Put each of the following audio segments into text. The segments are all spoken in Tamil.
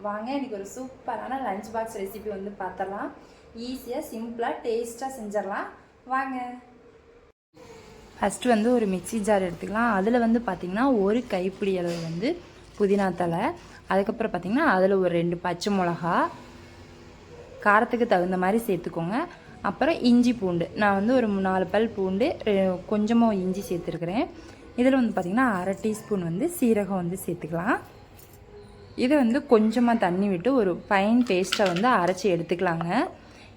வாங்க இன்றைக்கி ஒரு சூப்பரான லஞ்ச் பாக்ஸ் ரெசிபி வந்து பார்த்துடலாம். ஈஸியாக சிம்பிளாக டேஸ்ட்டாக செஞ்சிடலாம். வாங்க. ஃபஸ்ட்டு வந்து ஒரு மிக்சி ஜார் எடுத்துக்கலாம். அதில் வந்து பார்த்திங்கன்னா ஒரு கைப்பிடி அளவு வந்து புதினா தலை, அதுக்கப்புறம் பார்த்திங்கன்னா அதில் ஒரு 2 பச்சை மிளகா காரத்துக்கு தகுந்த மாதிரி சேர்த்துக்கோங்க. அப்புறம் இஞ்சி பூண்டு, நான் வந்து ஒரு 4 பல் பூண்டு, கொஞ்சமாக இஞ்சி சேர்த்துருக்குறேன். இதில் வந்து பார்த்திங்கன்னா அரை டீஸ்பூன் வந்து சீரகம் வந்து சேர்த்துக்கலாம். இதை வந்து கொஞ்சமாக தண்ணி விட்டு ஒரு ஃபைன் பேஸ்ட்டை வந்து அரைச்சி எடுத்துக்கலாங்க.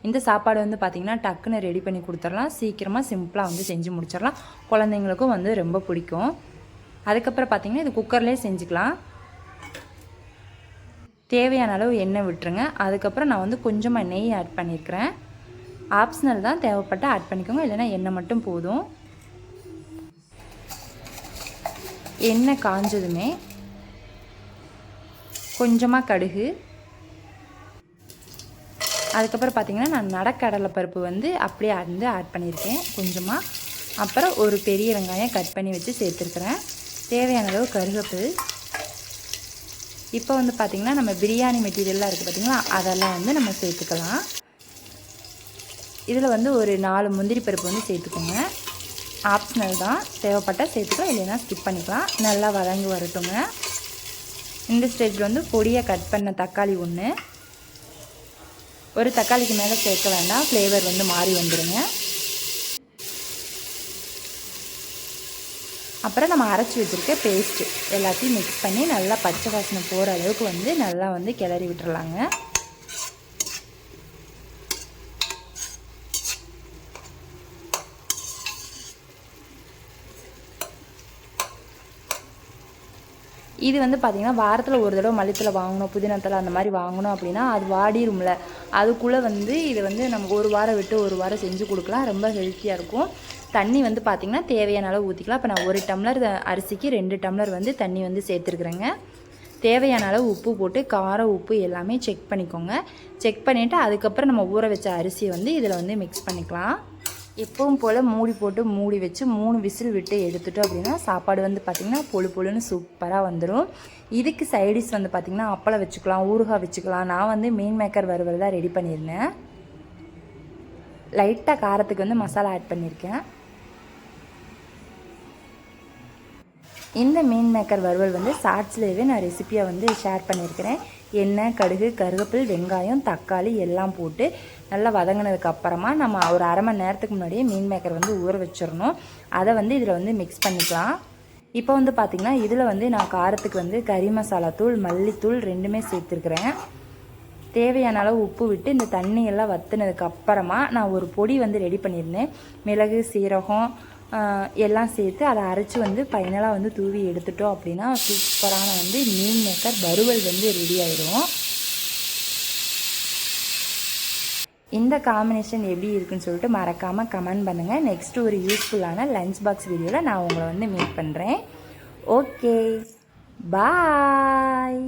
இந்த சாப்பாடு வந்து பார்த்திங்கன்னா டக்குன்னு ரெடி பண்ணி கொடுத்துடலாம். சீக்கிரமாக சிம்பிளாக வந்து செஞ்சு முடிச்சிடலாம். குழந்தைங்களுக்கும் வந்து ரொம்ப பிடிக்கும். அதுக்கப்புறம் பார்த்திங்கன்னா இது குக்கர்லேயே செஞ்சுக்கலாம். தேவையான அளவு எண்ணெய் விட்டுருங்க. அதுக்கப்புறம் நான் வந்து கொஞ்சமாக நெய் ஆட் பண்ணியிருக்கிறேன். ஆப்ஷனல் தான், தேவைப்பட்டால் ஆட் பண்ணிக்கோங்க, இல்லைனா எண்ணெய் மட்டும் போதும். எண்ணெய் காஞ்சதுமே கொஞ்சமாக கடுகு, அதுக்கப்புறம் பார்த்திங்கன்னா நான் நடக்கடலை பருப்பு வந்து அப்படியே ஆட் பண்ணியிருக்கேன் கொஞ்சமாக. அப்புறம் ஒரு பெரிய வெங்காயம் கட் பண்ணி வச்சு சேர்த்துருக்குறேன். தேவையான அளவு கருவேப்பிலை. இப்போ வந்து பார்த்திங்கன்னா நம்ம பிரியாணி மெட்டீரியல்லாம் இருக்குது பார்த்திங்களா, அதெல்லாம் வந்து நம்ம சேர்த்துக்கலாம். இதில் வந்து ஒரு 4 முந்திரி பருப்பு வந்து சேர்த்துக்கோங்க. ஆப்ஷனல் தான், தேவைப்பட்டால் சேர்த்துக்கலாம், இல்லைன்னா ஸ்கிப் பண்ணிக்கலாம். நல்லா வதங்கி வரட்டுங்க. இந்த ஸ்டேஜில் வந்து பொடியாக கட் பண்ண தக்காளி ஒன்று, ஒரு தக்காளிக்கு மேலே சேர்க்க வேண்டாம், ஃப்ளேவர் வந்து மாறி வந்துடுங்க. அப்புறம் நம்ம அரைச்சி வச்சுருக்க பேஸ்ட்டு எல்லாத்தையும் மிக்ஸ் பண்ணி நல்லா பச்சை வாசனை போகிற அளவுக்கு வந்து நல்லா வந்து கிளறி விட்டுறலாங்க. இது வந்து பார்த்திங்கன்னா வாரத்தில் ஒரு தடவை மல்லித்தலை வாங்கணும், புதினாத்தலை அந்த மாதிரி வாங்கணும் அப்படின்னா அது வாடிரும்ல. அதுக்குள்ளே வந்து இது வந்து நம்ம ஒரு வாரம் விட்டு ஒரு வாரம் செஞ்சு கொடுக்கலாம். ரொம்ப ஹெல்த்தியாக இருக்கும். தண்ணி வந்து பார்த்திங்கன்னா தேவையான அளவு ஊற்றிக்கலாம். இப்போ நான் 1 டம்ளர் அரிசிக்கு 2 டம்ளர் வந்து தண்ணி வந்து சேர்த்துருக்குறேங்க. தேவையான அளவு உப்பு போட்டு காரம் உப்பு எல்லாமே செக் பண்ணிக்கோங்க. செக் பண்ணிவிட்டு அதுக்கப்புறம் நம்ம ஊற வச்ச அரிசியை வந்து இதில் வந்து மிக்ஸ் பண்ணிக்கலாம். எப்பவும் போல் மூடி போட்டு மூடி வச்சு 3 விசில் விட்டு எடுத்துட்டோம் அப்படின்னா சாப்பாடு வந்து பார்த்திங்கன்னா பொழு பொழுன்னு சூப்பராக வந்துடும். இதுக்கு சைடிஷ் வந்து பார்த்திங்கன்னா அப்பளம் வச்சுக்கலாம், ஊறுகாய் வச்சுக்கலாம். நான் வந்து மீன் மேக்கர் வறுவல் தான் ரெடி பண்ணியிருந்தேன். லைட்டாக காரத்துக்கு வந்து மசாலா ஆட் பண்ணியிருக்கேன். இந்த மீன் மேக்கர் வறுவல் வந்து ஷார்ட்ஸ்லேயே நான் ரெசிப்பியாக வந்து ஷேர் பண்ணியிருக்கிறேன். எண்ணெய், கடுகு, கருவேப்பிலை, வெங்காயம், தக்காளி எல்லாம் போட்டு நல்லா வதங்கினதுக்கு அப்புறமா நம்ம ஒரு அரை மணி நேரத்துக்கு முன்னாடியே மீன் மேக்கர் வந்து ஊற வச்சிடணும். அதை வந்து இதில் வந்து மிக்ஸ் பண்ணிக்கலாம். இப்போ வந்து பார்த்திங்கன்னா இதில் வந்து நான் காரத்துக்கு வந்து கறி மசாலா தூள், மல்லித்தூள் 2மே சேர்த்துருக்குறேன். தேவையான அளவு உப்பு விட்டு இந்த தண்ணியெல்லாம் வற்றினதுக்கு அப்புறமா நான் ஒரு பொடி வந்து ரெடி பண்ணியிருந்தேன். மிளகு, சீரகம் எல்லாம் சேர்த்து அதை அரைச்சி வந்து ஃபைனலாக வந்து தூவி எடுத்துட்டோம் அப்படின்னா சூப்பரான வந்து மீன் மேக்கர் வறுவல் வந்து ரெடி ஆயிடும். இந்த காம்பினேஷன் எப்படி இருக்குன்னு சொல்லிட்டு மறக்காமல் கமெண்ட் பண்ணுங்கள். நெக்ஸ்ட்டு ஒரு யூஸ்ஃபுல்லான லஞ்ச் பாக்ஸ் வீடியோவில் நான் உங்களை வந்து மீட் பண்ணுறேன். ஓகே, பாய்.